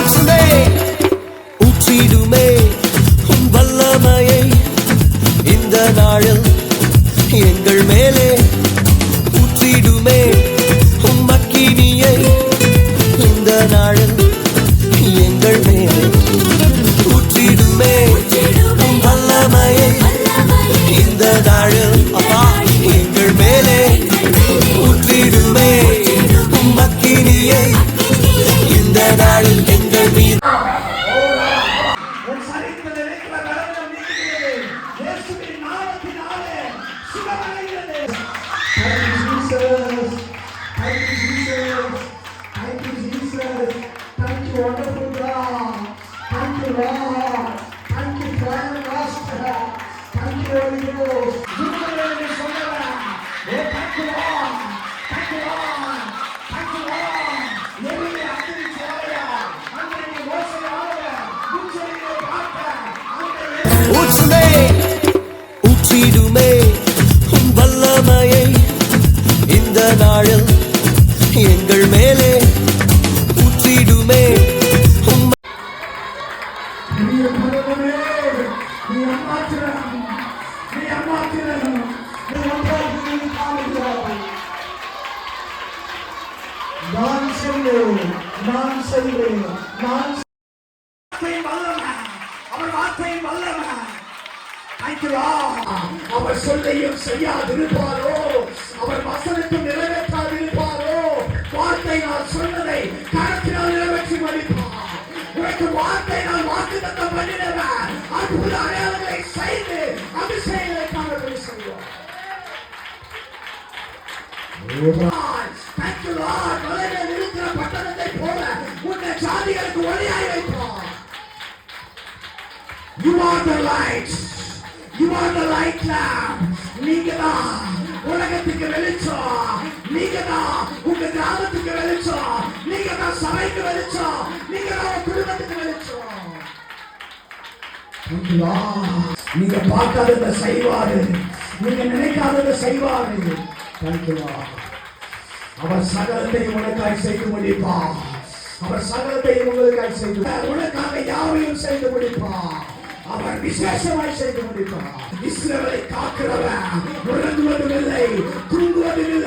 ஊற்றுமே ஊற்றிடுமே உன் வல்லமையை இந்த நாளில் எங்கள் மேலே ஊற்றிடுமே உன் மக்கினியை இந்த நாளில் எங்கள் மேலே ஊற்றிடுமே உன் வல்லமையை இந்த நாளில் அப்பா எங்கள் மேலே ஊற்றிடுமே உன் மக்கினியை இந்த நாளில் எங்கள் மீது Wonderful God. Thank you, Lord. Thank you, Prime Master. Thank you, Holy Ghost. Thank you, Lord. Thank you, Lord. Thank you, Lord. Thank you, Lord. Every activity Jaya. Under the worship order. Muchariye Bhakta. ஊற்றுமே ஊற்றிடுமே உன் வல்லமையை இந்த நாளில் எங்கள் மேலே ஊற்றிடுமே அவர் சொல்லையும் செய்யாதிருப்பாரோ, அவர் வசனத்தை நிறைவேற்றாதிருப்பாரோ, வார்த்தை நான் சொன்னதை கரத்தினால் நிறைவேற்றி மதிப்பார். உனக்கு வார்த்தை நான் வாக்குத்தத்தம் பண்ணினவன் அற்புத அடையாளங்களை செய்து அபிஷேகங்களை காணப்படி செய்வார். மலையில் இருக்கிற பட்டணத்தை போல உன்னை ஜாதிகளுக்கு ஒளியாய் வைப்பார். You are the light. You are the light lamp. நீங்கதான் உலகத்துக்கு வெளிச்சம். நீங்கதான் உங்க கிராமத்துக்கு வெளிச்சம். நீங்கதான் சபைக்கு வெளிச்சம். நீங்கதான் குடும்பத்துக்கு வெளிச்சம். நீங்க பார்க்காததை செய்வாரு. நீங்க நினைக்காததை செய்வாரு. அவர் சகலத்தையும் உனக்காய் செய்து முடிப்பார். அவர் சகலத்தையும் உங்களுக்காய் செய்து உனக்காக யாவையும் செய்து முடிப்பார். அவர் விசேஷமாய் செய்து முடிப்பார். இஸ்ரவேலை காக்கிறவர் உறங்குவதும் இல்லை, தூங்குவதும் இல்லை.